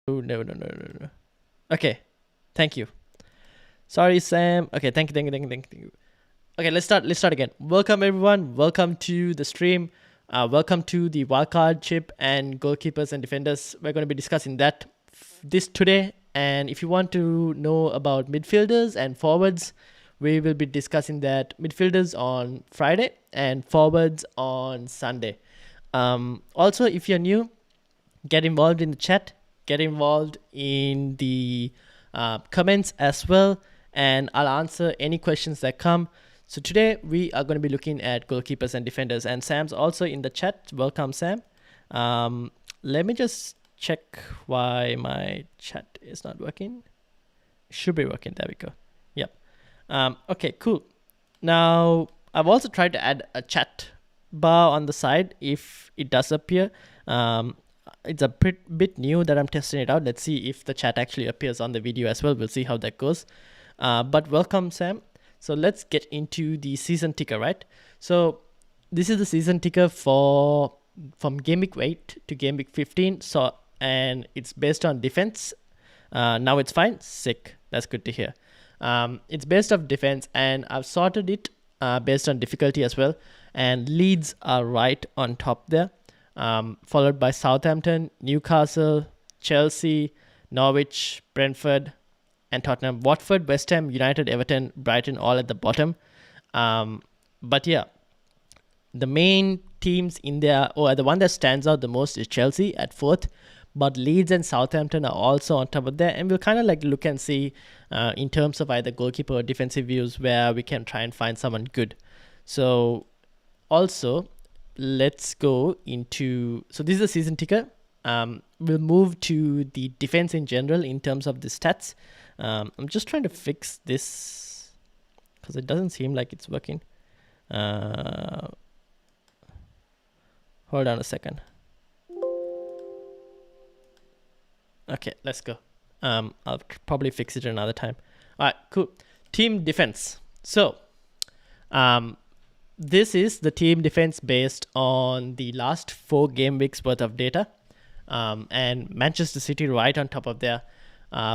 Oh, no. Okay, thank you. Sorry, Sam. Okay, thank you. Okay, let's start again. Welcome everyone. Welcome to the stream. Welcome to the wildcard chip and goalkeepers and defenders. We're going to be discussing that this today. And if you want to know about midfielders and forwards, we will be discussing that midfielders on Friday and forwards on Sunday. Also, if you're new, get involved in the chat, get involved in the comments as well, and I'll answer any questions that come. So today we are going to be looking at goalkeepers and defenders, and Sam's also in the chat. Welcome, Sam. Let me just check why my chat is not working. Should be working. There we go. Yep. Okay, cool. Now I've also tried to add a chat bar on the side if it does appear. It's a bit new that I'm testing it out. Let's see if the chat actually appears on the video as well. We'll see how that goes. But welcome, Sam. So let's get into the season ticker, right? So this is the season ticker from game week 8 to game week 15. So, and it's based on defense. Now it's fine. Sick. That's good to hear. It's based off defense, and I've sorted it based on difficulty as well. And Leeds are right on top there. Followed by Southampton, Newcastle, Chelsea, Norwich, Brentford, and Tottenham. Watford, West Ham, United, Everton, Brighton, all at the bottom. But yeah, the main teams in there, or the one that stands out the most is Chelsea at 4th. But Leeds and Southampton are also on top of there. And we'll kind of like look and see in terms of either goalkeeper or defensive views where we can try and find someone good. So also, let's go into, so this is the season ticker. We'll move to the defense in general in terms of the stats. I'm just trying to fix this because it doesn't seem like it's working. Hold on a second. Okay, let's go. I'll probably fix it another time. All right, cool. Team defense. So, this is the team defense based on the last 4 game weeks worth of data. And Manchester City right on top of there,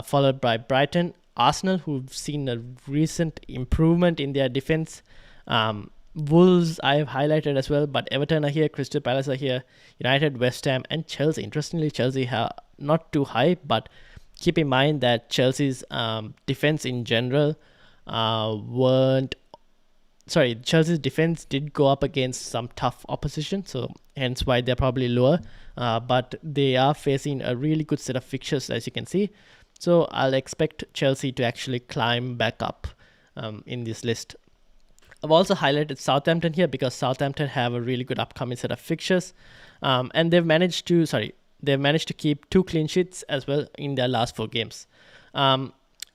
followed by Brighton, Arsenal, who've seen a recent improvement in their defense. Wolves I've highlighted as well, but Everton are here, Crystal Palace are here, United, West Ham, and Chelsea. Interestingly, Chelsea not too high, but keep in mind that Chelsea's defense in general Chelsea's defense did go up against some tough opposition, so hence why they're probably lower. But they are facing a really good set of fixtures, as you can see. So I'll expect Chelsea to actually climb back up in this list. I've also highlighted Southampton here because Southampton have a really good upcoming set of fixtures. And they've managed to keep 2 clean sheets as well in their last 4 games.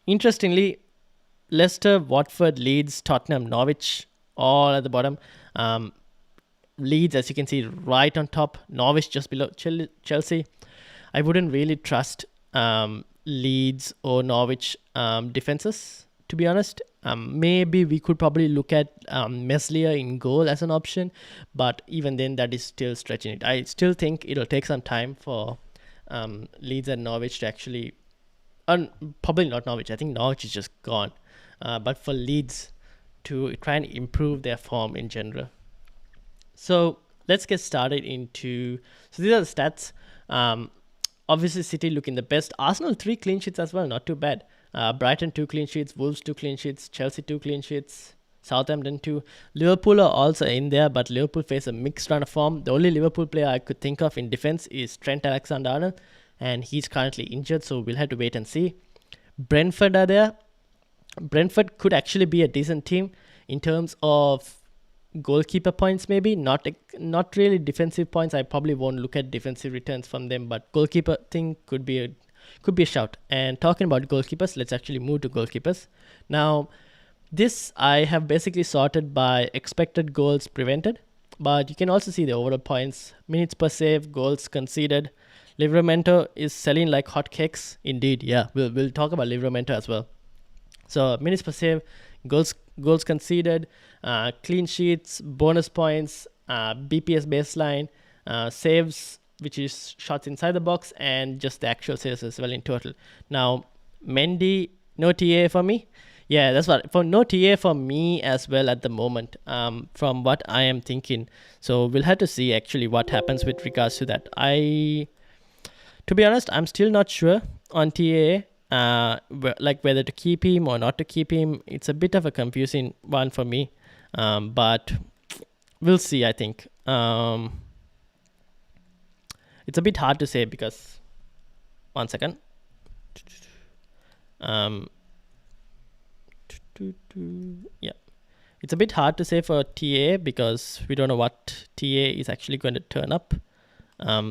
Interestingly, Leicester, Watford, Leeds, Tottenham, Norwich, all at the bottom. Leeds, as you can see, right on top. Norwich just below Chelsea. I wouldn't really trust Leeds or Norwich defenses, to be honest. Maybe we could probably look at Meslier in goal as an option, but even then that is still stretching it. I still think it'll take some time for Leeds and Norwich to actually, probably not Norwich, I think Norwich is just gone, but for Leeds to try and improve their form in general. So let's get started so these are the stats. Obviously City looking the best. Arsenal 3 clean sheets as well, not too bad. Brighton 2 clean sheets, Wolves 2 clean sheets, Chelsea 2 clean sheets, Southampton 2. Liverpool are also in there, but Liverpool face a mixed run of form. The only Liverpool player I could think of in defense is Trent Alexander-Arnold, and he's currently injured, so we'll have to wait and see. Brentford are there. Brentford could actually be a decent team in terms of goalkeeper points, maybe not really defensive points. I probably won't look at defensive returns from them, but goalkeeper thing could be a shout. And talking about goalkeepers, let's actually move to goalkeepers. Now, this I have basically sorted by expected goals prevented, but you can also see the overall points, minutes per save, goals conceded. Livramento is selling like hotcakes. Indeed, yeah, we'll talk about Livramento as well. So minutes per save, goals conceded, clean sheets, bonus points, BPS baseline, saves, which is shots inside the box and just the actual saves as well in total. Now, Mendy, no TA for me. Yeah, that's what, for no TA for me as well at the moment, from what I am thinking. So we'll have to see actually what happens with regards to that. To be honest, I'm still not sure on TA, like whether to keep him or not to keep him. It's a bit of a confusing one for me, but we'll see, I think. It's a bit hard to say because, one second. Yeah, it's a bit hard to say for TA because we don't know what TA is actually going to turn up.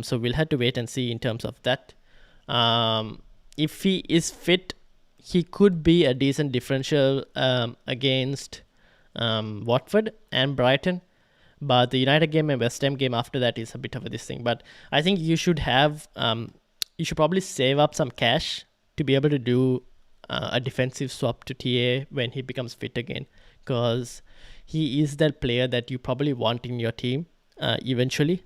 So we'll have to wait and see in terms of that. If he is fit, he could be a decent differential against Watford and Brighton. But the United game and West Ham game after that is a bit of this thing. But I think you should have, you should probably save up some cash to be able to do a defensive swap to TA when he becomes fit again. Because he is that player that you probably want in your team eventually.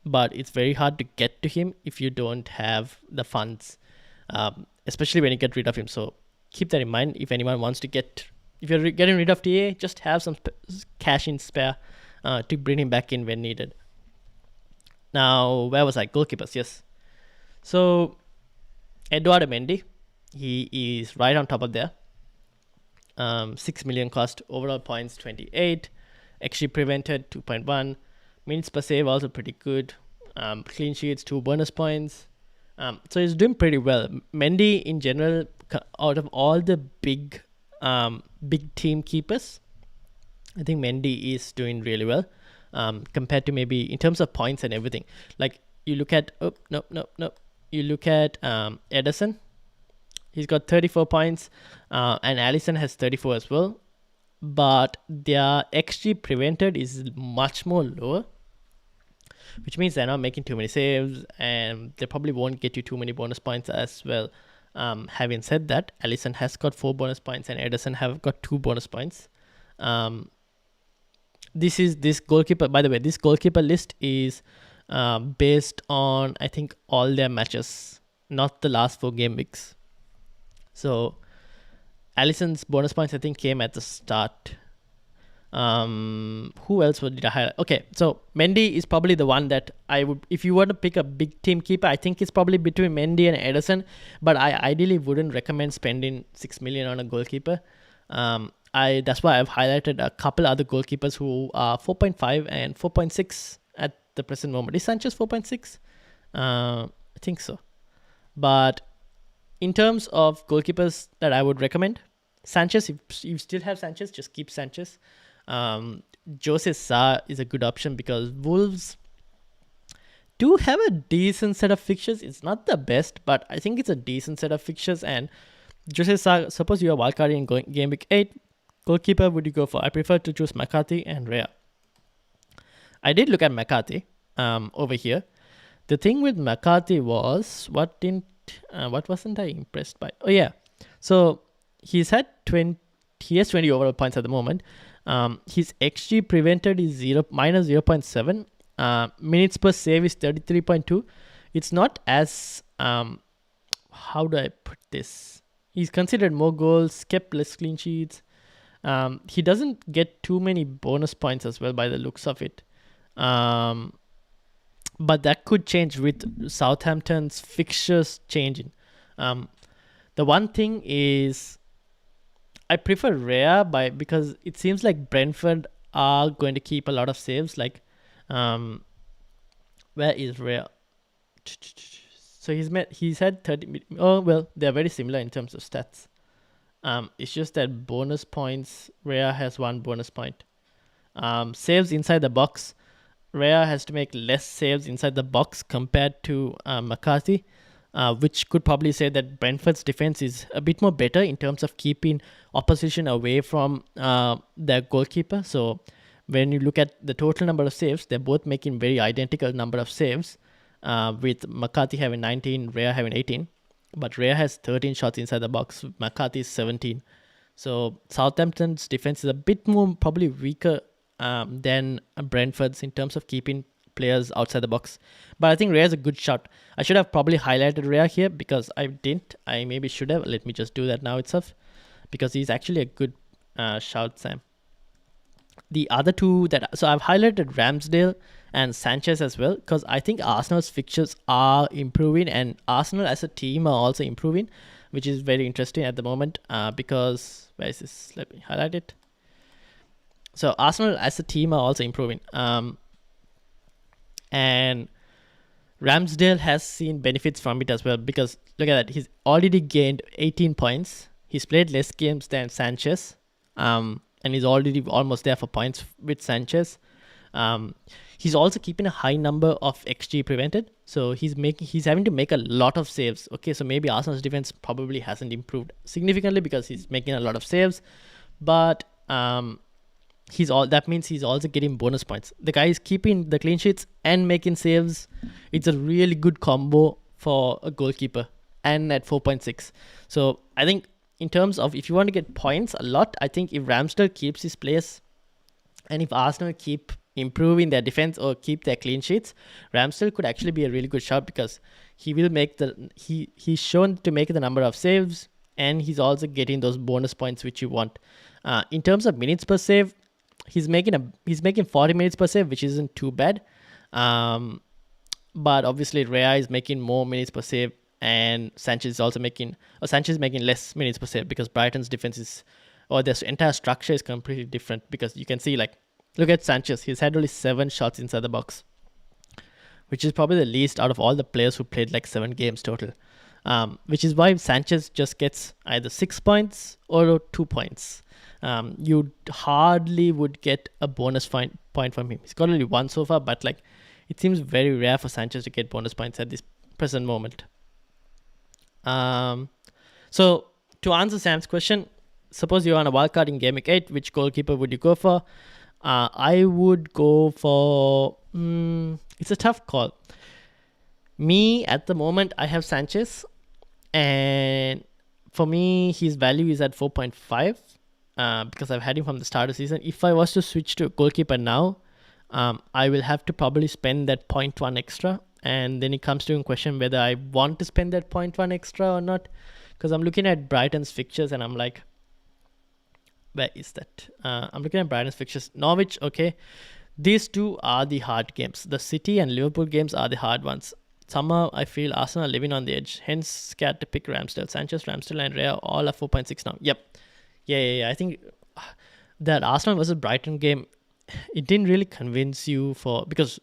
But it's very hard to get to him if you don't have the funds, especially when you get rid of him. So keep that in mind. If anyone wants to if you're getting rid of TA, just have some cash in spare to bring him back in when needed. Now, where was I? Goalkeepers, yes. So, Eduardo Mendy, he is right on top of there. 6 million cost, overall points 28, XG prevented 2.1, minutes per save also pretty good, clean sheets 2 bonus points. So he's doing pretty well. Mendy in general, out of all the big team keepers, I think Mendy is doing really well compared to maybe in terms of points and everything. Like you look at, you look at Ederson, he's got 34 points and Alisson has 34 as well. But their XG prevented is much more lower, which means they're not making too many saves and they probably won't get you too many bonus points as well. Having said that, Alisson has got 4 bonus points and Ederson have got 2 bonus points. This goalkeeper, by the way, this goalkeeper list is based on, I think, all their matches, not the last 4 game weeks. So Alisson's bonus points, I think, came at the start. Who else did I highlight? Okay, so Mendy is probably the one that I would, if you were to pick a big team keeper, I think it's probably between Mendy and Ederson, but I ideally wouldn't recommend spending 6 million on a goalkeeper. That's why I've highlighted a couple other goalkeepers who are 4.5 and 4.6 at the present moment. Is Sanchez 4.6? I think so. But in terms of goalkeepers that I would recommend, Sanchez, if you still have Sanchez, just keep Sanchez. Jose Sa is a good option because Wolves do have a decent set of fixtures. It's not the best, but I think it's a decent set of fixtures. And Jose Sa, suppose you are wildcard in game week 8, goalkeeper would you go for? I prefer to choose McCarthy and Rhea. I did look at McCarthy over here. The thing with McCarthy was, what wasn't I impressed by? Oh yeah, so he has 20 overall points at the moment. His XG prevented is minus 0.7. Minutes per save is 33.2. It's not as how do I put this? He's considered more goals, kept less clean sheets. He doesn't get too many bonus points as well by the looks of it. But that could change with Southampton's fixtures changing. The one thing is, I prefer Rhea because it seems like Brentford are going to keep a lot of saves. Like, where is Rhea? So he's had 30. Oh well, they're very similar in terms of stats. It's just that bonus points. Rhea has 1 bonus point. Saves inside the box. Rhea has to make less saves inside the box compared to McCarthy, which could probably say that Brentford's defense is a bit more better in terms of keeping opposition away from their goalkeeper. So when you look at the total number of saves, they're both making very identical number of saves, with McCarthy having 19, Rhea having 18. But Rhea has 13 shots inside the box, McCarthy is 17. So Southampton's defense is a bit more probably weaker than Brentford's in terms of keeping players outside the box. But I think Raya is a good shot. I should have probably highlighted Raya here because I didn't. I maybe should have. Let me just do that now itself because he's actually a good shout, Sam. The other two so I've highlighted Ramsdale and Sanchez as well because I think Arsenal's fixtures are improving and Arsenal as a team are also improving, which is very interesting at the moment because where is this? Let me highlight it. So Arsenal as a team are also improving. And Ramsdale has seen benefits from it as well because look at that. He's already gained 18 points. He's played less games than Sanchez. And he's already almost there for points with Sanchez. He's also keeping a high number of XG prevented. So he's having to make a lot of saves. Okay, so maybe Arsenal's defense probably hasn't improved significantly because he's making a lot of saves. But that means he's also getting bonus points. The guy is keeping the clean sheets and making saves. It's a really good combo for a goalkeeper and at 4.6. So I think in terms of if you want to get points a lot, I think if Ramsdale keeps his place and if Arsenal keep improving their defense or keep their clean sheets, Ramsdale could actually be a really good shout because he will make he's shown to make the number of saves and he's also getting those bonus points which you want. In terms of minutes per save, he's making 40 minutes per save, which isn't too bad. But obviously Raya is making more minutes per save and Sanchez is making less minutes per save because Brighton's defense their entire structure is completely different because you can see look at Sanchez. He's had only 7 shots inside the box, which is probably the least out of all the players who played 7 games total. Which is why Sanchez just gets either 6 points or 2 points. You hardly would get a bonus point from him. He's got only 1 so far, but it seems very rare for Sanchez to get bonus points at this present moment. So to answer Sam's question, suppose you're on a wildcard in Gameweek 8, which goalkeeper would you go for? I would go for... it's a tough call. Me, at the moment, I have Sanchez. And for me, his value is at 4.5. Because I've had him from the start of the season. If I was to switch to a goalkeeper now, I will have to probably spend that 0.1 extra. And then it comes to a question whether I want to spend that 0.1 extra or not. Because I'm looking at Brighton's fixtures and I'm like, where is that? I'm looking at Brighton's fixtures. Norwich, okay. These two are the hard games. The City and Liverpool games are the hard ones. Somehow I feel Arsenal are living on the edge. Hence scared to pick Ramsdale. Sanchez, Ramsdale and Raya all are 4.6 now. Yep. Yeah. I think that Arsenal versus Brighton game, it didn't really convince you because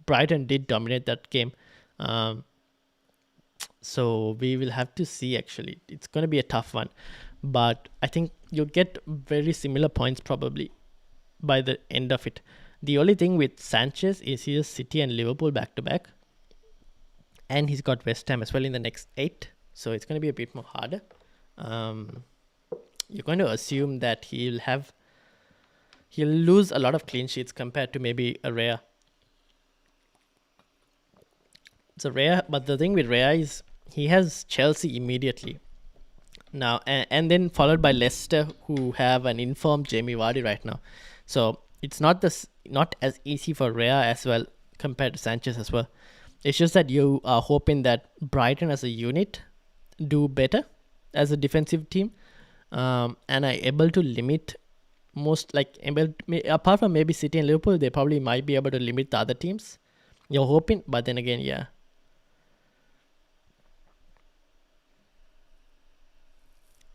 Brighton did dominate that game. So we will have to see actually. It's going to be a tough one. But I think you'll get very similar points probably by the end of it. The only thing with Sanchez is he has City and Liverpool back to back. And he's got West Ham as well in the next 8. So it's going to be a bit more harder. You're going to assume that he'll lose a lot of clean sheets compared to maybe a Raya. So Raya, but the thing with Raya is he has Chelsea immediately now, and then followed by Leicester, who have an informed Jamie Vardy right now. So it's not as easy for Raya as well compared to Sanchez as well. It's just that you are hoping that Brighton as a unit do better as a defensive team. And are able to limit apart from maybe City and Liverpool, they probably might be able to limit the other teams. You're hoping, but then again, yeah.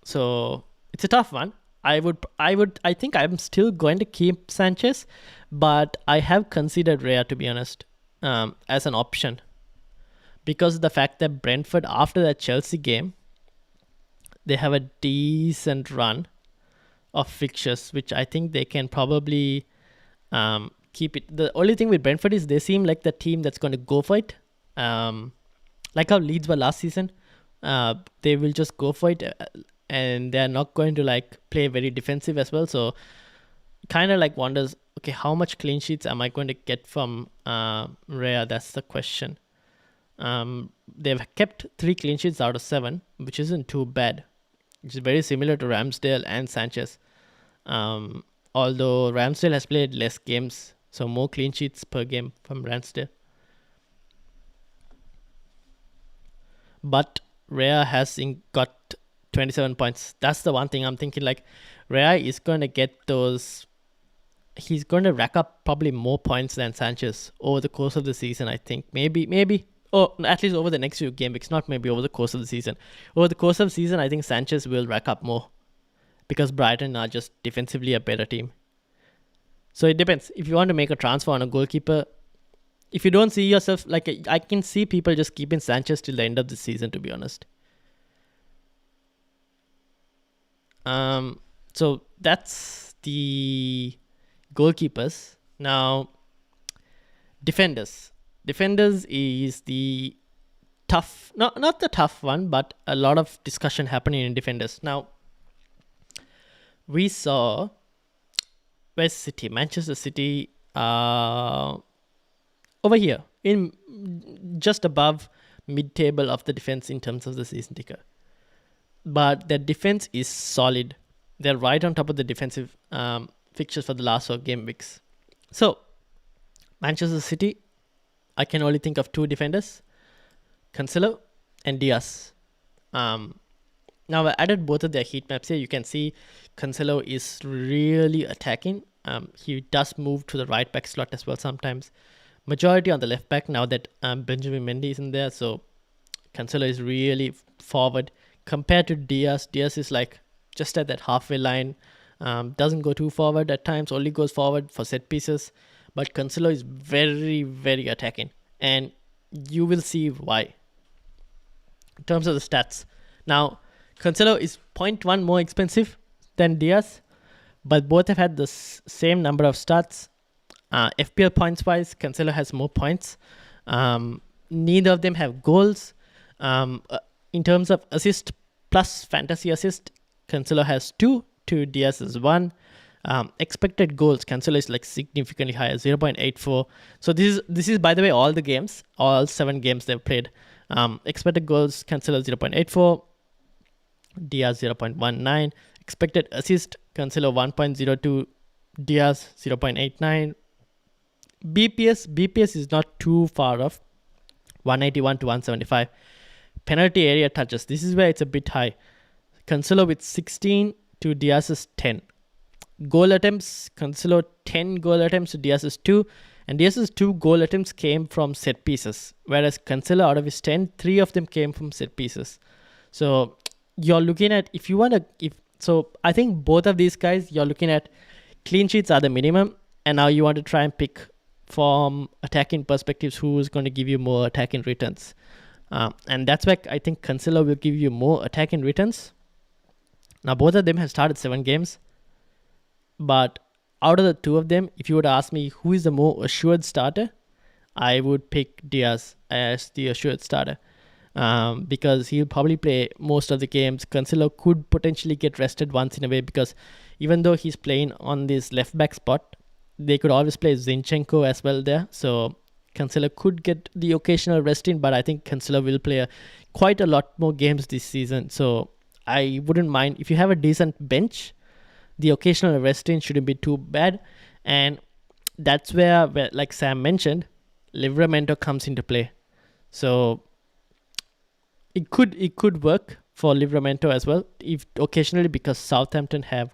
So it's a tough one. I think I'm still going to keep Sanchez, but I have considered Raya, to be honest, as an option because of the fact that Brentford, after that Chelsea game, they have a decent run of fixtures, which I think they can probably keep it. The only thing with Brentford is they seem like the team that's going to go for it. Like how Leeds were last season. They will just go for it and they're not going to play very defensive as well. So kind of wonders, okay, how much clean sheets am I going to get from Raya? That's the question. They've kept 3 clean sheets out of 7, which isn't too bad. Which is very similar to Ramsdale and Sanchez. Although Ramsdale has played less games So more clean sheets per game from Ramsdale. But Raya has got 27 points. That's the one thing I'm thinking. Like, Raya is going to get those. He's going to rack up probably more points than Sanchez over the course of the season, I think. Maybe. Or at least over the next few game weeks, not maybe over the course of the season. Over the course of the season, I think Sanchez will rack up more because Brighton are just defensively a better team. So it depends. If you want to make a transfer on a goalkeeper, if you don't see yourself, like, I can see people just keeping Sanchez till the end of the season, to be honest. So that's the goalkeepers. Now, defenders. Defenders is the tough, not the tough one, but a lot of discussion happening in defenders. Now, we saw, where's City? Manchester City, over here, in just above mid-table of the defense in terms of the season ticker. But their defense is solid. They're right on top of the defensive fixtures for the last 4 game weeks. So, Manchester City, I can only think of 2 defenders, Cancelo and Diaz. Now, I added both of their heat maps here. You can see Cancelo is really attacking. He does move to the right back slot as well sometimes. Majority on the left back now that Benjamin Mendy isn't there. So, Cancelo is really forward. Compared to Diaz, Diaz is like just at that halfway line. Doesn't go too forward at times, only goes forward for set pieces. But Cancelo is very, very attacking. And you will see why. In terms of the stats. Now, Cancelo is 0.1 more expensive than Diaz. But both have had the same number of starts. FPL points-wise, Cancelo has more points. Neither of them have goals. In terms of assist plus fantasy assist, Cancelo has 2. Diaz has 1. Expected goals, Cancelo is like significantly higher, 0.84. So this is by the way all the games, all 7 games they've played. Expected goals, Cancelo 0.84, Diaz 0.19. Expected assist, Cancelo 1.02, Diaz 0.89. BPS is not too far off, 181 to 175. Penalty area touches, this is where it's a bit high. Cancelo with 16 to Diaz's 10. Goal attempts, Cancelo 10 goal attempts to Diaz's 2. And Diaz's 2 goal attempts came from set pieces. Whereas Cancelo, out of his 10, 3 of them came from set pieces. So you're looking at, I think both of these guys, you're looking at clean sheets are the minimum. And now you want to try and pick from attacking perspectives who is going to give you more attacking returns. And that's why I think Cancelo will give you more attacking returns. Now, both of them have started 7 games. But out of the 2 of them, if you would ask me who is the more assured starter, I would pick Diaz as the assured starter. Because he'll probably play most of the games. Cancelo could potentially get rested once in a way because even though he's playing on this left back spot, they could always play Zinchenko as well there. So Cancelo could get the occasional rest in, but I think Cancelo will play quite a lot more games this season. So I wouldn't mind. If you have a decent bench, the occasional rest in shouldn't be too bad. And that's where like Sam mentioned, Livramento comes into play. So it could work for Livramento as well, if occasionally, because Southampton have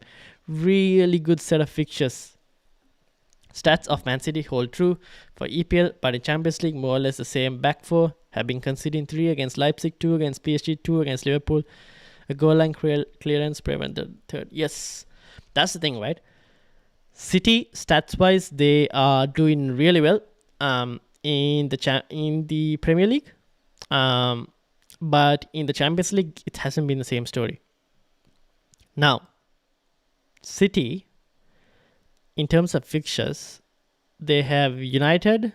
really good set of fixtures. Stats of Man City hold true for EPL, but in Champions League, more or less the same back four, have been conceding 3 against Leipzig, 2 against PSG, 2 against Liverpool. A goal line clearance prevented third. Yes, that's the thing, right? City, stats-wise, they are doing really well in the Premier League. But in the Champions League, it hasn't been the same story. Now, City, in terms of fixtures, they have United,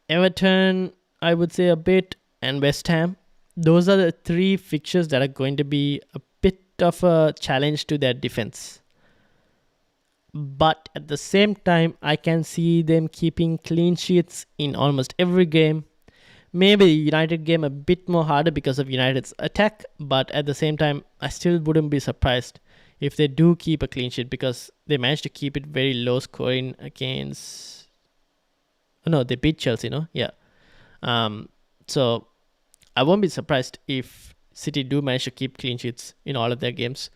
Everton, I would say a bit, and West Ham. Those are the 3 fixtures that are going to be a bit of a challenge to their defense. But at the same time, I can see them keeping clean sheets in almost every game. Maybe the United game a bit more harder because of United's attack, but at the same time, I still wouldn't be surprised if they do keep a clean sheet, because they managed to keep it very low scoring against. Oh, no, they beat Chelsea, no? Yeah. So I won't be surprised if City do manage to keep clean sheets in all of their games.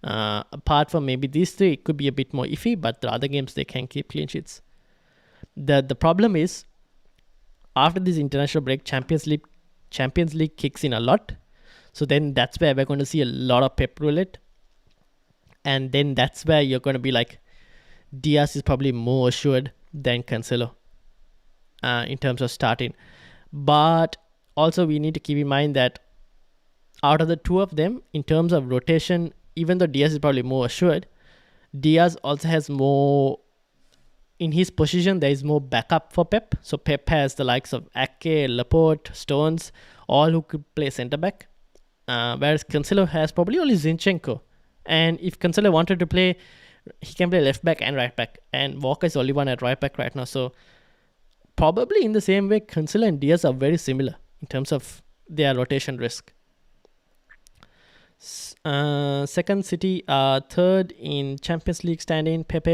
Apart from maybe these three, it could be a bit more iffy, but the other games they can keep clean sheets. The problem is, after this international break, Champions League kicks in a lot. So then that's where we're going to see a lot of Pep roulette. And then that's where you're going to be like, Diaz is probably more assured than Cancelo in terms of starting. But also we need to keep in mind that out of the two of them, in terms of rotation, even though Diaz is probably more assured, Diaz also has more, in his position, there is more backup for Pep. So Pep has the likes of Ake, Laporte, Stones, all who could play centre-back. Whereas Cancelo has probably only Zinchenko. And if Cancelo wanted to play, he can play left-back and right-back. And Walker is the only one at right-back right now. So probably in the same way, Cancelo and Diaz are very similar in terms of their rotation risk. Second, City are third in Champions League standing. Pep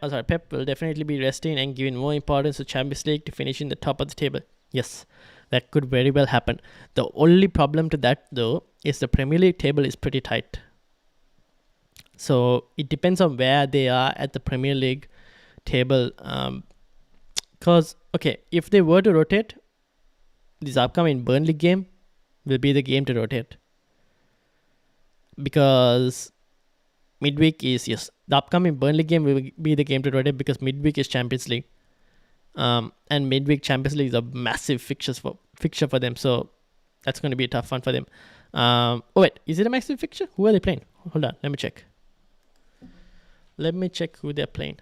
will definitely be resting and giving more importance to Champions League to finish in the top of the table. Yes, that could very well happen. The only problem to that, though, is the Premier League table is pretty tight. So it depends on where they are at the Premier League table. Because, if they were to rotate, this upcoming Burnley game will be the game to rotate. Because midweek is, the upcoming Burnley game will be the game to rotate because midweek is Champions League. And midweek Champions League is a massive fixture for them. So that's going to be a tough one for them. Is it a massive fixture? Who are they playing? Hold on, let me check. Let me check who they're playing.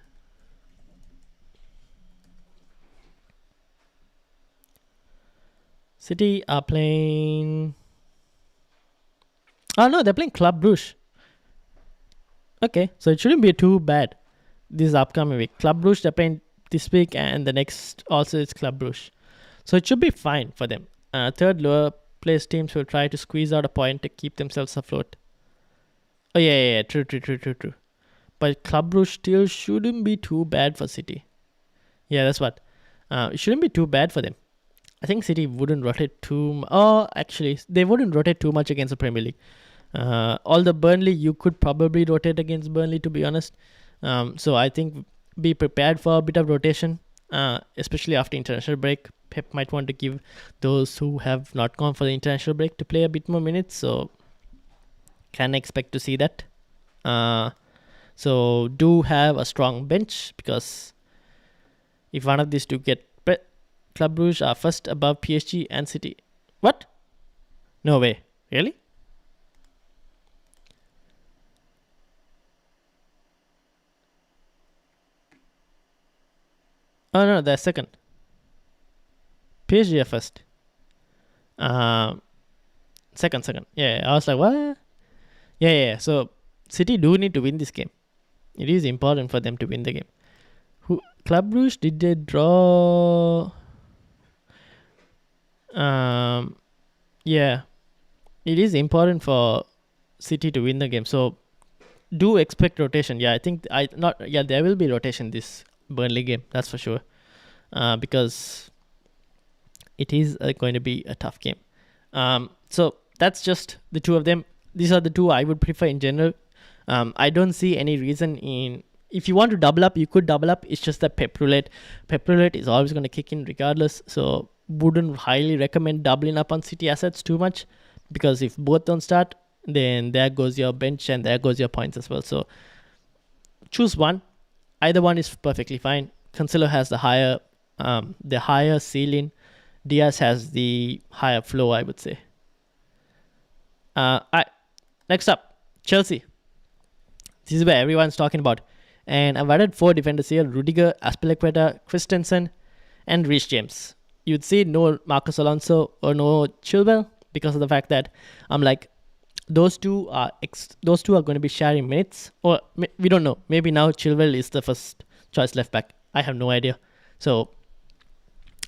City are playing... Oh, no, they're playing Club Brugge. Okay, so it shouldn't be too bad this upcoming week. Club Brugge, they're playing this week, and the next also is Club Brugge. So it should be fine for them. Third lower place teams will try to squeeze out a point to keep themselves afloat. Oh, yeah, true. But Club Brugge still shouldn't be too bad for City. Yeah, that's what. It shouldn't be too bad for them. I think City wouldn't rotate too much. Oh, actually, they wouldn't rotate too much against the Premier League. Although Burnley, you could probably rotate against Burnley, to be honest. So I think be prepared for a bit of rotation, especially after international break. Pep might want to give those who have not gone for the international break to play a bit more minutes. So can expect to see that. So do have a strong bench, because if one of these two get Club Brugge are first above PSG and City. What? No way. Really? Oh no, they're second. PSG are first. Second. Yeah, I was like, what? Yeah. So City do need to win this game. It is important for them to win the game. Club Brugge, did they draw? Yeah, it is important for City to win the game. So do expect rotation. Yeah, I think there will be rotation this Burnley game. That's for sure. Because it is going to be a tough game. So that's just the two of them. These are the two I would prefer in general. I don't see any reason if you want to double up, you could double up. It's just that Pep roulette is always going to kick in regardless. So wouldn't highly recommend doubling up on City assets too much, because if both don't start, then there goes your bench and there goes your points as well. So choose one. Either one is perfectly fine. Cancelo has the higher ceiling. Diaz has the higher floor, I would say. Next up, Chelsea. This is where everyone's talking about. And I've added 4 defenders here: Rudiger, Aspilicueta, Christensen, and Reece James. You'd see no Marcos Alonso or no Chilwell, because of the fact that I'm like, those two are going to be sharing minutes. Or we don't know. Maybe now Chilwell is the first choice left back. I have no idea. So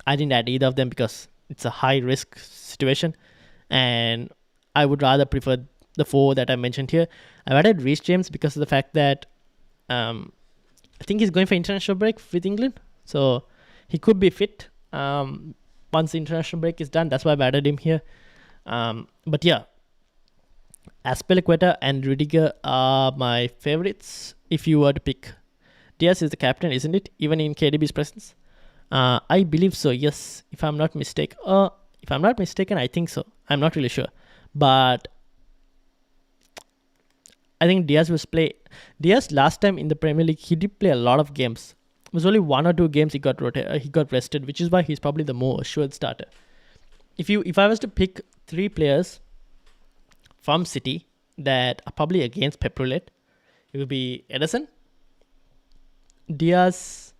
I didn't add either of them because it's a high risk situation, and I would rather prefer the 4 that I mentioned here. I've added Reece James because of the fact that I think he's going for international break with England, so he could be fit once the international break is done. That's why I've added him here. But yeah, Aspilicueta and Rudiger are my favorites if you were to pick. Diaz is the captain, isn't it? Even in KDB's presence? I believe so, yes. If I'm not mistaken, I think so. I'm not really sure. But I think Diaz was play. Diaz last time in the Premier League, he did play a lot of games. It was only 1 or 2 games he got rested, which is why he's probably the more assured starter. If I was to pick 3 players from City that are probably against Pep Roulette, it would be Ederson, Diaz,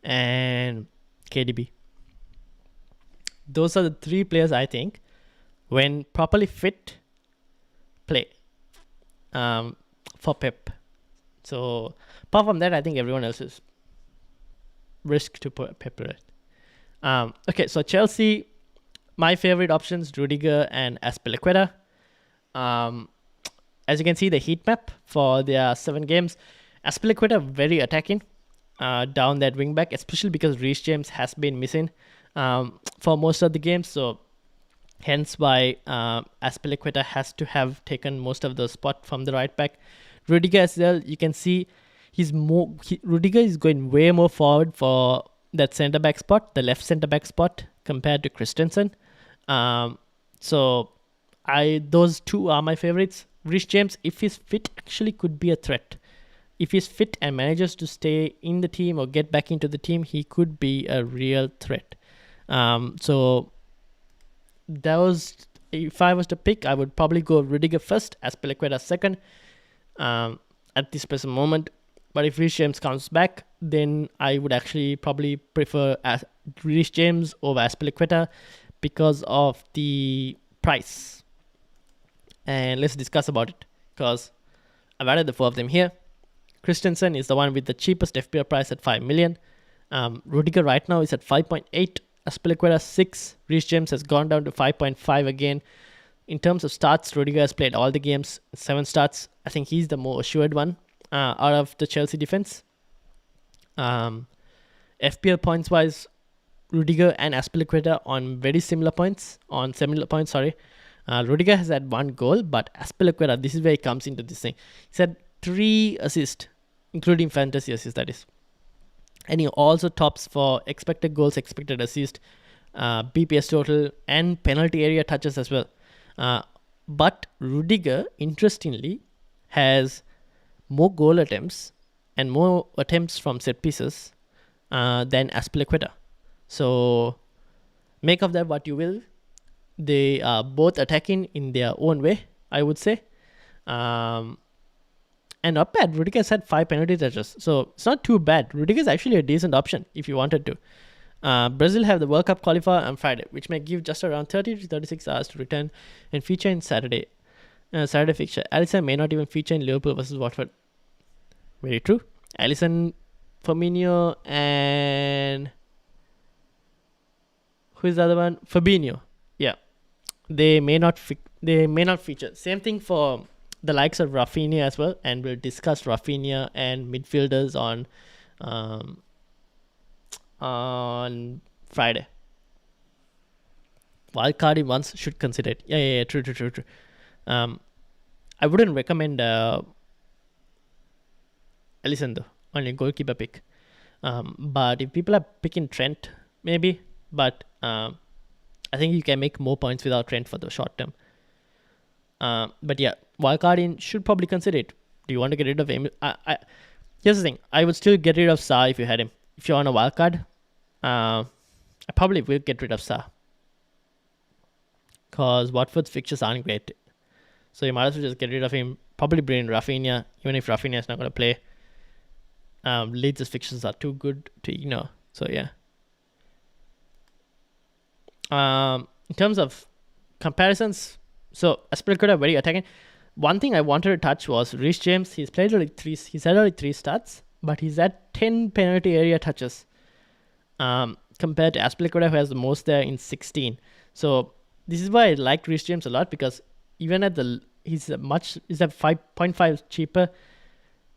and KDB. Those are the 3 players I think, when properly fit, play for Pep. So apart from that, I think everyone else is risk to Pep Roulette. Okay, so Chelsea, my favorite options, Rudiger and Aspilicueta. As you can see, the heat map for their 7 games, Aspilicueta very attacking down that wing back, especially because Reece James has been missing for most of the games. So hence why Aspilicueta has to have taken most of the spot from the right back. Rudiger as well, you can see Rudiger is going way more forward for that centre back spot, the left centre back spot, compared to Christensen. So those 2 are my favorites. Reece James, if he's fit, actually could be a threat. If he's fit and manages to stay in the team or get back into the team, he could be a real threat. So if I was to pick, I would probably go Rudiger first, Aspilicueta second at this present moment. But if Reece James comes back, then I would actually probably prefer Reece James over Aspilicueta because of the price. And let's discuss about it, because I've added the 4 of them here. Christensen is the one with the cheapest FPL price at 5 million. Rudiger right now is at 5.8. Aspilicueta 6. Reece James has gone down to 5.5 again. In terms of starts, Rudiger has played all the games, 7 starts. I think he's the more assured one out of the Chelsea defense. FPL points wise, Rudiger and Aspilicueta on similar points. Rudiger has had 1 goal, but Aspilicueta, this is where he comes into this thing. He's had 3 assists, including fantasy assists, that is. And he also tops for expected goals, expected assist, BPS total, and penalty area touches as well. But Rudiger, interestingly, has more goal attempts and more attempts from set pieces than Aspilicueta. So make of that what you will. They are both attacking in their own way, I would say. And not bad. Rudiger's had 5 penalty touches, so it's not too bad. Rudiger's actually a decent option if you wanted to. Brazil have the World Cup qualifier on Friday, which may give just around 30 to 36 hours to return and feature in Saturday fixture. Alisson may not even feature in Liverpool versus Watford. Very true. Alisson, Firmino, and who is the other one? Fabinho. Yeah, they may not feature. Same thing for the likes of Rafinha as well, and we'll discuss Rafinha and midfielders on Friday. Wildcard in once should consider it. Yeah, true. I wouldn't recommend Alisson though, only goalkeeper pick. But if people are picking Trent, maybe. But I think you can make more points without Trent for the short term. But yeah, wildcard in should probably consider it. Do you want to get rid of him? Here's the thing. I would still get rid of Sa if you had him. If you're on a wildcard, I probably will get rid of Sa. Because Watford's fixtures aren't great. So you might as well just get rid of him. Probably bring in Rafinha, even if Rafinha is not going to play. Leeds' fixtures are too good to ignore. So yeah. In terms of comparisons, so Aspilicueta very attacking. One thing I wanted to touch was Reece James. He's had only 3 starts, but he's at 10 penalty area touches. Compared to Aspilicueta, who has the most there in 16. So this is why I like Reece James a lot, because even at the He's a 5.5 cheaper.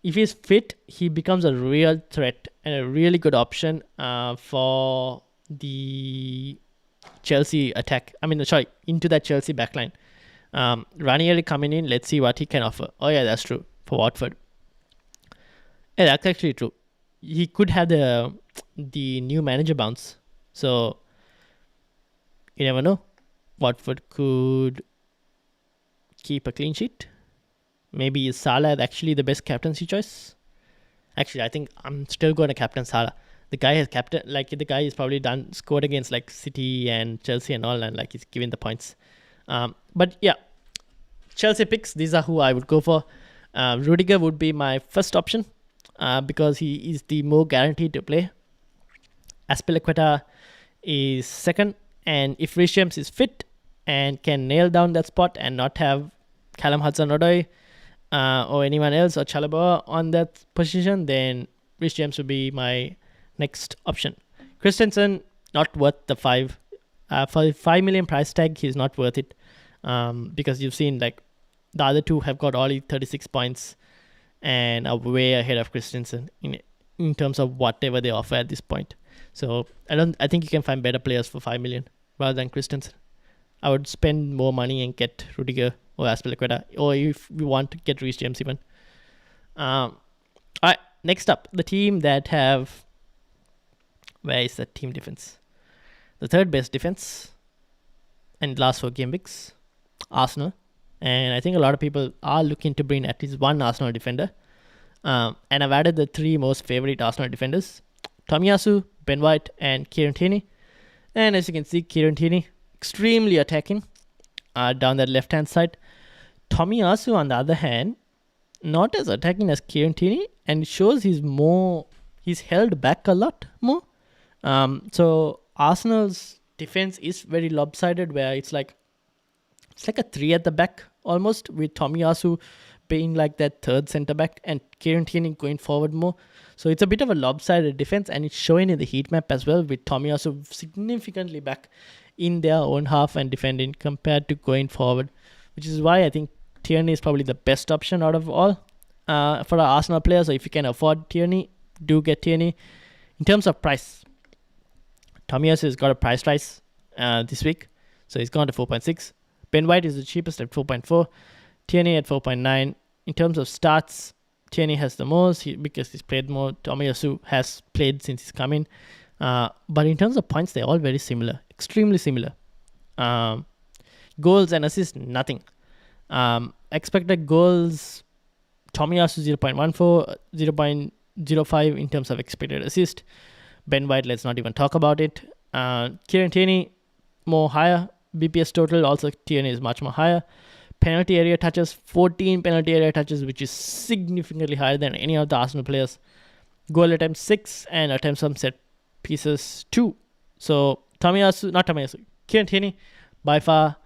If he's fit, he becomes a real threat and a really good option for the Chelsea attack. Into that Chelsea backline. Ranieri coming in, let's see what he can offer. Oh yeah, that's true for Watford. Yeah, that's actually true. He could have the new manager bounce. So you never know. Watford could keep a clean sheet. Maybe is Salah actually the best captaincy choice? Actually, I think I'm still going to captain Salah. The guy has probably scored against like City and Chelsea and all, and like he's giving the points. But yeah, Chelsea picks. These are who I would go for. Rudiger would be my first option because he is the more guaranteed to play. Azpilicueta is second, and if Reece James is fit and can nail down that spot and not have Callum Hudson-Odoi or anyone else or Chalobah on that position, then Reece James would be my next option. Christensen, not worth the 5. For 5 million price tag, he's not worth it because you've seen like the other two have got only 36 points and are way ahead of Christensen in terms of whatever they offer at this point. So I think you can find better players for 5 million rather than Christensen. I would spend more money and get Rudiger or Azpilicueta, or if we want to get Reece James even. All right, next up, the team that have... Where is the team defense? The third best defense, and last 4 game weeks, Arsenal. And I think a lot of people are looking to bring at least one Arsenal defender. And I've added the 3 most favorite Arsenal defenders: Tomiyasu, Ben White, and Kieran Tierney. And as you can see, Kieran Tierney, extremely attacking down that left-hand side. Tomiyasu, on the other hand, not as attacking as Kieran Tierney, and it shows he's held back a lot more. So Arsenal's defense is very lopsided, where it's like a 3 at the back almost, with Tomiyasu being like that third centre back and Kieran Tierney going forward more. So it's a bit of a lopsided defense, and it's showing in the heat map as well, with Tomiyasu significantly back in their own half and defending compared to going forward, which is why I think Tierney is probably the best option out of all for our Arsenal players. So if you can afford Tierney, do get Tierney. In terms of price, Tomiyasu has got a price rise this week, so he's gone to 4.6. Ben White is the cheapest at 4.4. Tierney at 4.9. In terms of starts, Tierney has the most because he's played more. Tomiyasu has played since he's come in. But in terms of points, they're all very similar, extremely similar. Goals and assists, nothing. Expected goals, Tomiyasu 0.14, 0.05 in terms of expected assist. Ben White, let's not even talk about it. Kieran Tierney, more higher. BPS total, also Tierney is much more higher. Penalty area touches, 14 penalty area touches, which is significantly higher than any of the Arsenal players. Goal attempts 6 and attempts on set pieces 2. So Kieran Tierney, by far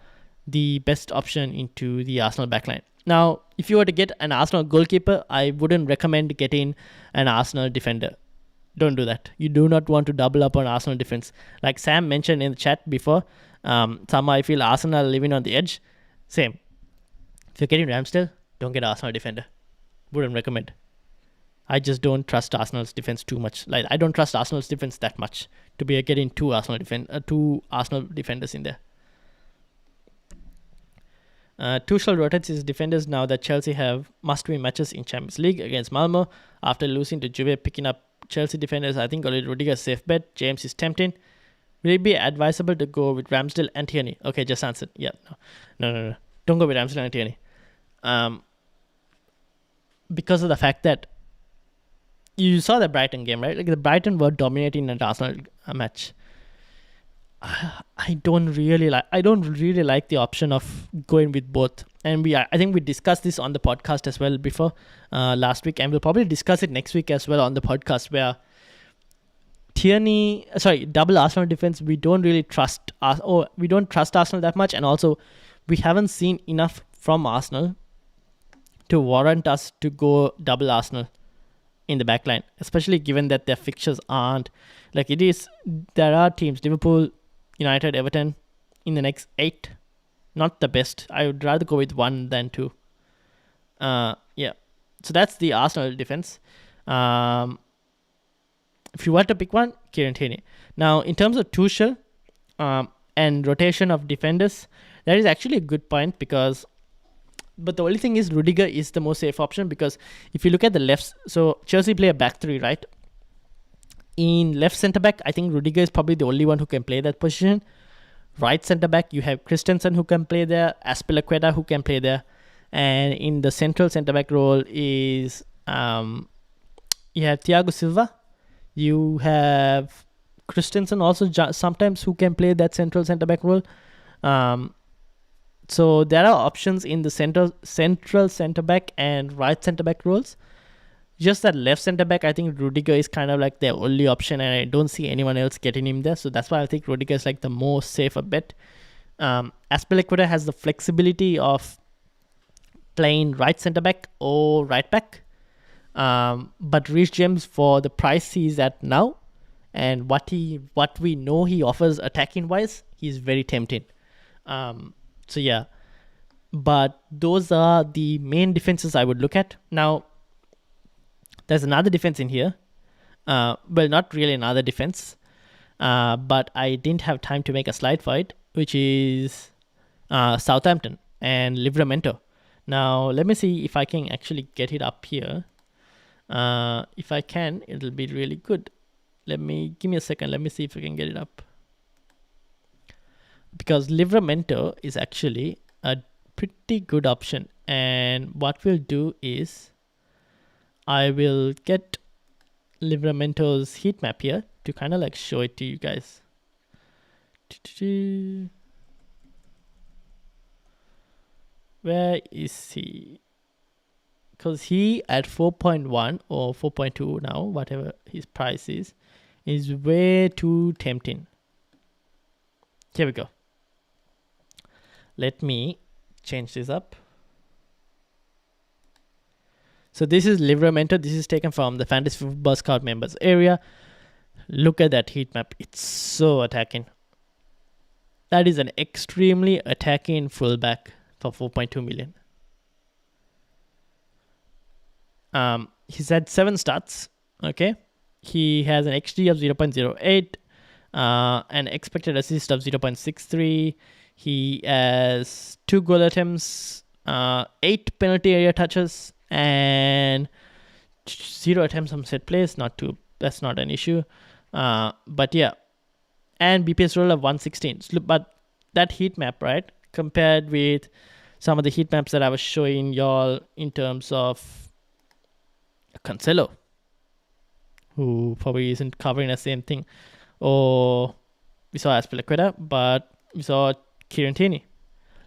the best option into the Arsenal backline. Now, if you were to get an Arsenal goalkeeper, I wouldn't recommend getting an Arsenal defender. Don't do that. You do not want to double up on Arsenal defense. Like Sam mentioned in the chat before, somehow I feel Arsenal living on the edge. Same. If you're getting Ramsdale, don't get Arsenal defender. Wouldn't recommend. I just don't trust Arsenal's defense too much. Like, I don't trust Arsenal's defense that much to be getting two Arsenal defenders in there. Tuchel rotates his defenders now that Chelsea have must-win matches in Champions League against Malmo after losing to Juve, picking up Chelsea defenders. I think already Rudiger's safe bet. James is tempting. Will it be advisable to go with Ramsdale and Tierney? Okay, just answered. Yeah, no. Don't go with Ramsdale and Tierney. Because of the fact that you saw the Brighton game, right? Like the Brighton were dominating an Arsenal match. I don't really like the option of going with both. And I think we discussed this on the podcast as well before last week, and we'll probably discuss it next week as well on the podcast, where double Arsenal defense, we don't really trust we don't trust Arsenal that much, and also we haven't seen enough from Arsenal to warrant us to go double Arsenal in the backline, especially given that their fixtures aren't like it is. There are teams, Liverpool, United, Everton, in the next 8. Not the best. I would rather go with 1 than 2. Yeah. So that's the Arsenal defense. If you were to pick one, Kieran Tierney. Now, in terms of Tuchel and rotation of defenders, that is actually a good point but the only thing is Rudiger is the most safe option because if you look at the left, so Chelsea play a back three, right? In left centre back, I think Rudiger is probably the only one who can play that position. Right centre back, you have Christensen who can play there, Aspilicueta who can play there, and in the central centre back role is you have Thiago Silva, you have Christensen also sometimes who can play that central centre back role. So there are options in the central centre back and right centre back roles. Just that left centre back, I think Rudiger is kind of like their only option, and I don't see anyone else getting him there. So that's why I think Rudiger is like the most safer bet. Aspilicueta has the flexibility of playing right centre back or right back. But Reece James, for the price he's at now and what we know he offers attacking wise, he's very tempting. So yeah, but those are the main defenses I would look at. Now, there's another defense in here. Well, not really another defense, but I didn't have time to make a slide for it, which is Southampton and Livramento. Now, let me see if I can actually get it up here. If I can, it'll be really good. Give me a second. Let me see if I can get it up. Because Livramento is actually a pretty good option. And what we'll do is I will get Livramento's heat map here to kind of like show it to you guys. Where is he? Because he at 4.1 or 4.2 now, whatever his price is way too tempting. Here we go. Let me change this up. So this is Livramento. This is taken from the Fantasy Football Scout members area. Look at that heat map. It's so attacking. That is an extremely attacking fullback for 4.2 million. He's had 7 starts. Okay. He has an XG of 0.08, an expected assist of 0.63. He has 2 goal attempts, 8 penalty area touches, and 0 attempts on set plays. That's not an issue. But yeah, and BPS roll of 116. But that heat map, right, compared with some of the heat maps that I was showing y'all in terms of Cancelo, who probably isn't covering the same thing, or we saw Aspilicueta, but we saw Kieran Tierney.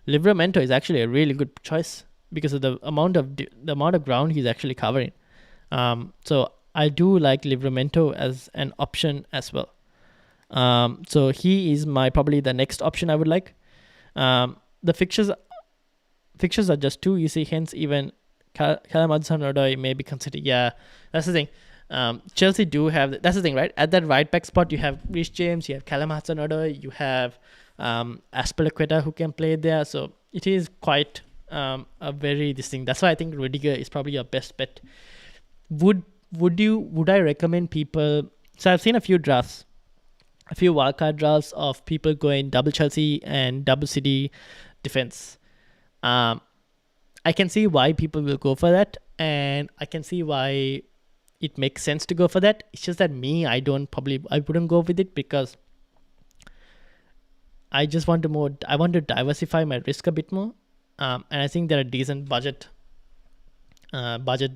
Livramento is actually a really good choice because of the amount of ground he's actually covering. So I do like Livramento as an option as well. So he is probably the next option I would like. The fixtures are just too easy, hence even Callum Hudson-Odoi may be considered. Yeah, that's the thing. Chelsea do have, that's the thing, right? At that right back spot, you have Reece James, you have Callum Hudson-Odoi, you have Aspilicueta who can play there. So it is quite a very distinct. That's why I think Rudiger is probably your best bet. Would I recommend people? So I've seen a few wildcard drafts of people going double Chelsea and double City defense. I can see why people will go for that, and I can see why it makes sense to go for that. It's just that I wouldn't go with it because I want to diversify my risk a bit more. And I think there are decent budget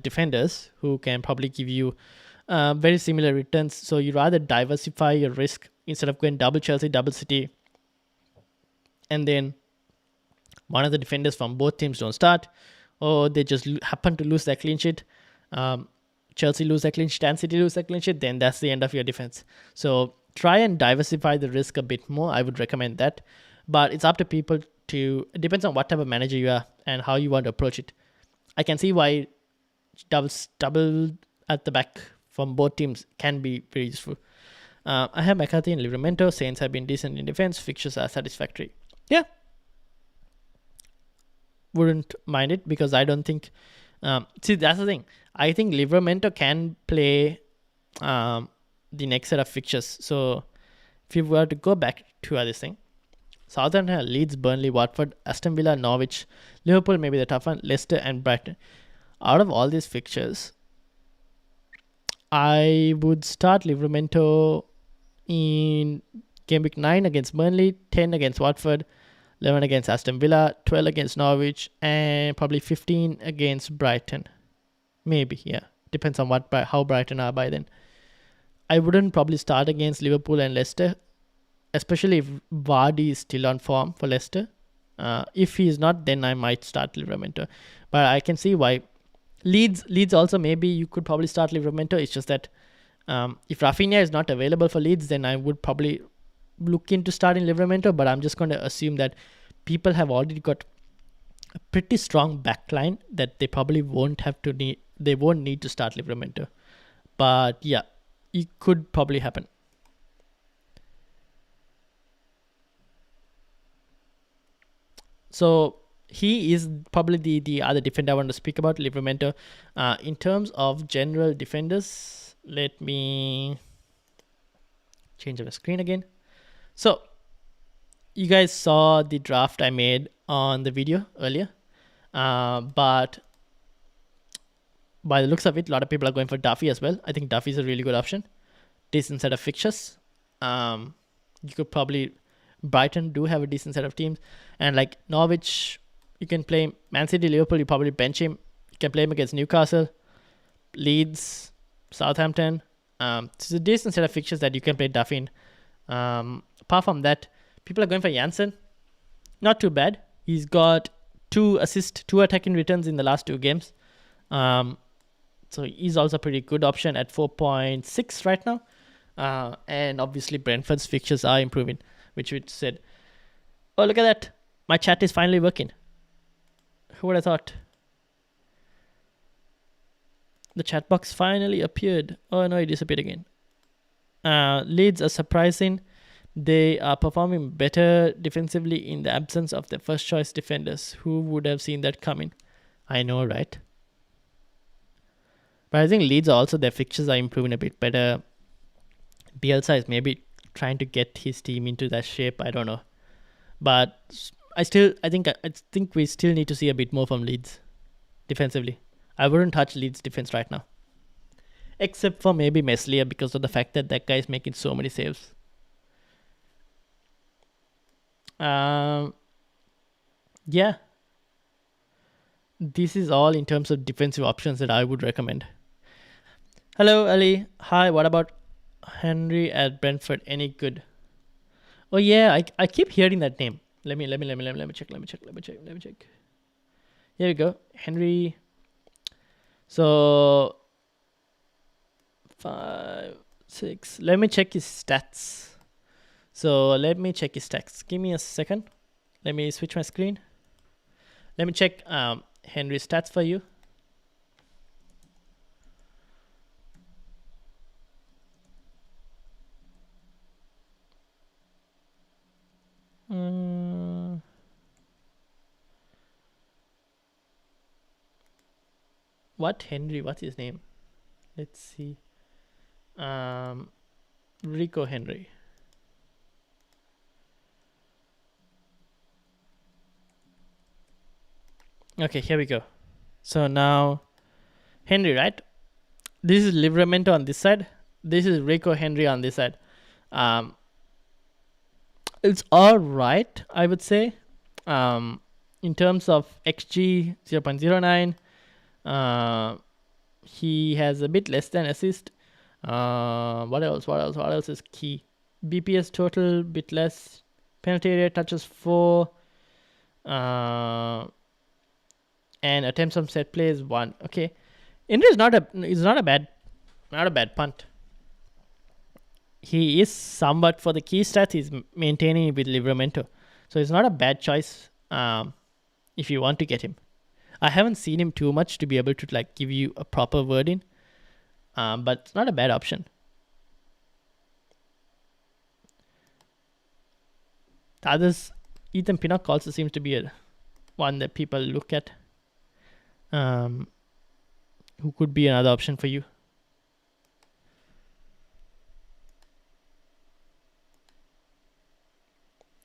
defenders who can probably give you very similar returns. So you rather diversify your risk instead of going double Chelsea, double City, and then one of the defenders from both teams don't start, or they just happen to lose their clean sheet. Chelsea lose their clean sheet and City lose their clean sheet, then that's the end of your defense. So try and diversify the risk a bit more. I would recommend that. But it's up to people it depends on what type of manager you are and how you want to approach it. I can see why double at the back from both teams can be very useful. I have McCarthy and Livramento. Saints have been decent in defense. Fixtures are satisfactory. Yeah. Wouldn't mind it because I don't think See, that's the thing. I think Livramento can play the next set of fixtures. So if you were to go back to this thing, Southampton, Leeds, Burnley, Watford, Aston Villa, Norwich, Liverpool, maybe the tough one, Leicester and Brighton. Out of all these fixtures, I would start Livramento in game week 9 against Burnley, 10 against Watford, 11 against Aston Villa, 12 against Norwich, and probably 15 against Brighton. Maybe, yeah. Depends on how Brighton are by then. I wouldn't probably start against Liverpool and Leicester, especially if Vardy is still on form for Leicester. If he is not, then I might start Livramento. But I can see why. Leeds also, maybe you could probably start Livramento. It's just that if Rafinha is not available for Leeds, then I would probably look into starting Livramento. But I'm just going to assume that people have already got a pretty strong backline that they probably won't need to start Livramento. But yeah, it could probably happen. So he is probably the other defender I want to speak about, Livramento. In terms of general defenders, let me change my screen again. So you guys saw the draft I made on the video earlier, but by the looks of it, a lot of people are going for Duffy as well. I think Duffy is a really good option. Decent set of fixtures. You could probably... Brighton do have a decent set of teams. And like Norwich, you can play Man City, Liverpool, you probably bench him. You can play him against Newcastle, Leeds, Southampton. It's a decent set of fixtures that you can play Duffy in. Apart from that, people are going for Janssen. Not too bad. He's got 2 assists, 2 attacking returns in the last 2 games. So he's also a pretty good option at 4.6 right now. And obviously Brentford's fixtures are improving, which we said. Oh, look at that. My chat is finally working. Who would have thought? The chat box finally appeared. Oh no, it disappeared again. Leeds are surprising. They are performing better defensively in the absence of their first choice defenders. Who would have seen that coming? I know, right? But I think Leeds also, their fixtures are improving a bit better. Bielsa is maybe trying to get his team into that shape. I don't know. But I think we still need to see a bit more from Leeds defensively. I wouldn't touch Leeds defense right now. Except for maybe Meslier, because of the fact that guy is making so many saves. Yeah. This is all in terms of defensive options that I would recommend. Hello, Ali. Hi, what about Henry at Brentford? Any good? Oh yeah, I keep hearing that name. Let me check. Here we go. Henry. So 5, 6. Let me check his stats. Give me a second. Let me switch my screen. Let me check Henry's stats for you. What Henry? What's his name? Let's see. Rico Henry. Okay, here we go. So now Henry, right? This is Livramento on this side. This is Rico Henry on this side. It's all right, I would say. In terms of XG 0.09, he has a bit less than assist. What else is key? BPS total bit less. Penalty area touches 4. And attempts on set play is 1. Okay, Henry is not a bad punt. He is somewhat, for the key stats, he's maintaining with Livramento. So it's not a bad choice if you want to get him. I haven't seen him too much to be able to like give you a proper wording. But it's not a bad option. The others, Ethan Pinnock also seems to be one that people look at. who could be another option for you?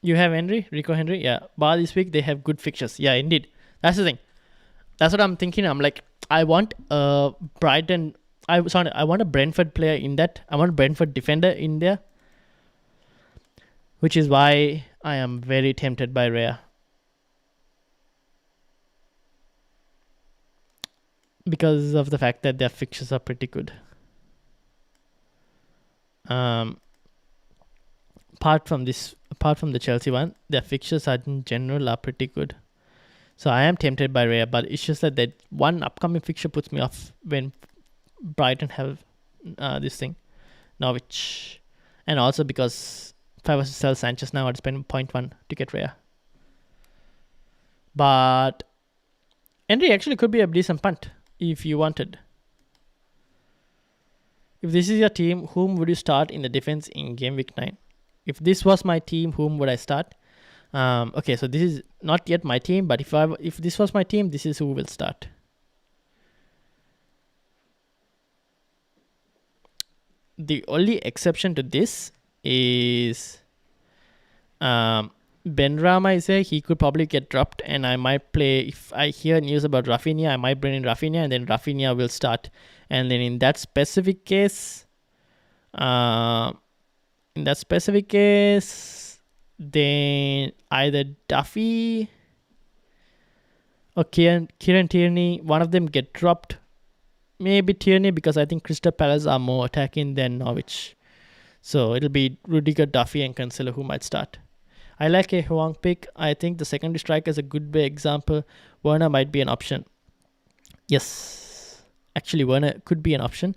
You have Rico Henry. Yeah, bar this week they have good fixtures. Yeah, indeed. That's the thing. That's what I'm thinking. I'm like, I want a Brighton. I want a Brentford player in that. I want a Brentford defender in there, which is why I am very tempted by Raya. Because of the fact that their fixtures are pretty good. Apart from the Chelsea one, their fixtures are in general are pretty good. So I am tempted by Raya, but it's just that one upcoming fixture puts me off when Brighton have this thing, Norwich, and also because if I was to sell Sanchez now, I'd spend 0.1 to get Raya. But Henry actually could be a decent punt if you wanted. If this is your team, whom would you start in the defense in game week 9? If this was my team, whom would I start? Okay, so this is not yet my team, but if this was my team, this is who will start. The only exception to this is Benrahma is there. He could probably get dropped, and I might play. If I hear news about Rafinha, I might bring in Rafinha, and then Rafinha will start. And then in that specific case, then either Duffy or Kieran Tierney, one of them get dropped. Maybe Tierney, because I think Crystal Palace are more attacking than Norwich. So it'll be Rudiger, Duffy, and Cancelo who might start. I like a Huang pick. I think the secondary striker is a good example. Werner might be an option. Yes. Actually, Werner could be an option.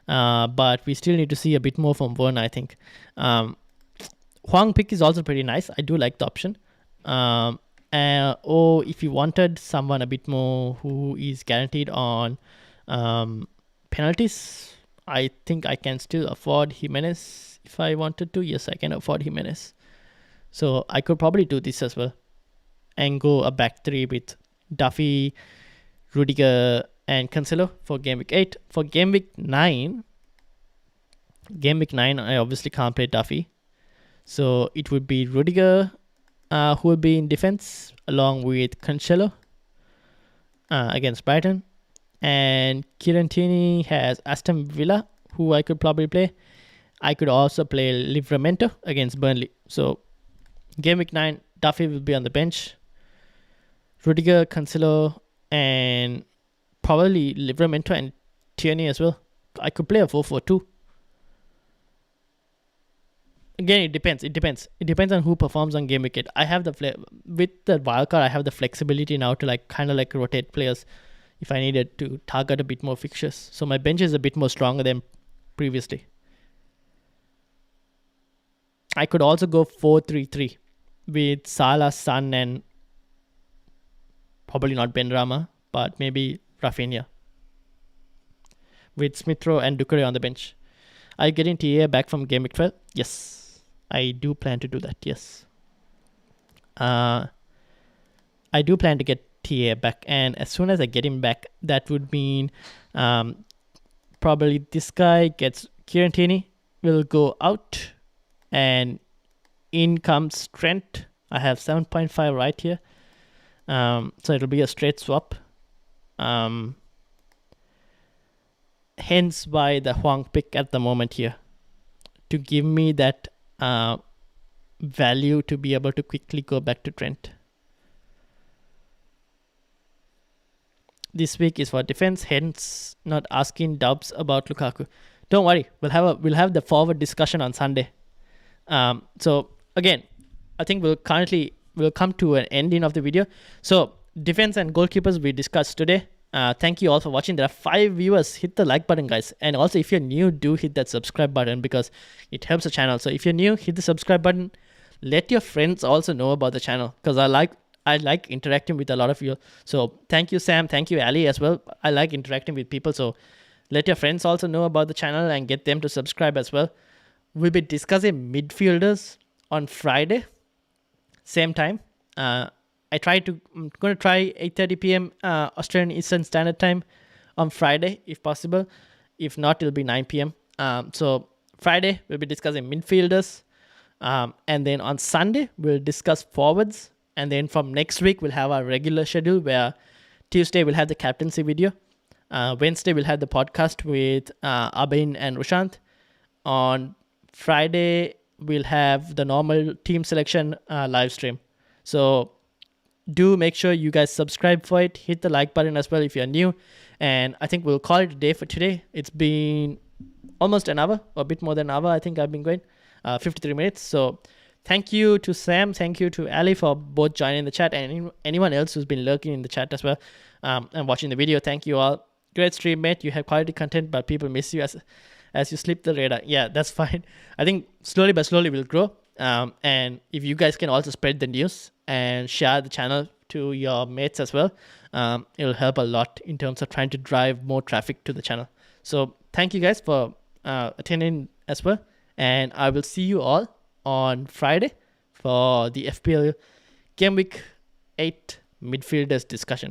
But we still need to see a bit more from Werner, I think. Huang pick is also pretty nice. I do like the option. Or if you wanted someone a bit more who is guaranteed on penalties, I think I can still afford Jimenez if I wanted to. Yes, I can afford Jimenez. So I could probably do this as well and go a back three with Duffy, Rudiger, and Cancelo for game week 8. For game week 9, I obviously can't play Duffy. So it would be Rudiger who will be in defense along with Cancelo against Brighton. And Kieran Tierney has Aston Villa, who I could probably play. I could also play Livramento against Burnley. So game week 9, Duffy will be on the bench. Rudiger, Cancelo, and probably Livramento and Tierney as well. I could play a 4-4-2. Again, it depends. It depends on who performs on game week 8. I have with the wildcard, I have the flexibility now to kind of rotate players if I needed to target a bit more fixtures. So my bench is a bit more stronger than previously. I could also go 4-3-3 with Salah, Son, and probably not Benrahma, but maybe Rafinha with Smith Rowe and Doucouré on the bench. Are you getting TA back from game week 12? Yes, I do plan to do that. Yes, I do plan to get TA back, and as soon as I get him back, that would mean probably this guy gets Kieran Tierney will go out, and in comes Trent. I have 7.5 right here, so it'll be a straight swap. Hence why the Huang pick at the moment here, to give me that value to be able to quickly go back to Trent. This week is for defense, hence not asking Dubs about Lukaku. Don't worry, we'll have the forward discussion on Sunday. So again, I think we'll come to an ending of the video. So defense and goalkeepers we discussed today. Thank you all for watching. There are 5 viewers. Hit the like button, guys. And also, if you're new, do hit that subscribe button because it helps the channel. So if you're new, hit the subscribe button. Let your friends also know about the channel because I like interacting with a lot of you. So thank you, Sam. Thank you, Ali, as well. I like interacting with people. So let your friends also know about the channel and get them to subscribe as well. We'll be discussing midfielders on Friday, same time. I'm going to try 8:30 p.m. Australian Eastern Standard Time on Friday if possible. If not, it'll be 9 p.m. So Friday we'll be discussing midfielders, and then on Sunday we'll discuss forwards, and then from next week we'll have our regular schedule where Tuesday we'll have the captaincy video, Wednesday we'll have the podcast with Abhin and Rushant. On Friday we'll have the normal team selection live stream. So do make sure you guys subscribe for it. Hit the like button as well if you're new. And I think we'll call it a day for today. It's been almost an hour, or a bit more than an hour. I think I've been going 53 minutes. So thank you to Sam. Thank you to Ali for both joining the chat, and anyone else who's been lurking in the chat as well and watching the video. Thank you all. Great stream, mate. You have quality content, but people miss you as you slip the radar. Yeah, that's fine. I think slowly but slowly we'll grow. And if you guys can also spread the news and share the channel to your mates as well, it'll help a lot in terms of trying to drive more traffic to the channel. So thank you guys for attending as well, and I will see you all on Friday for the FPL Gameweek 8 midfielders discussion.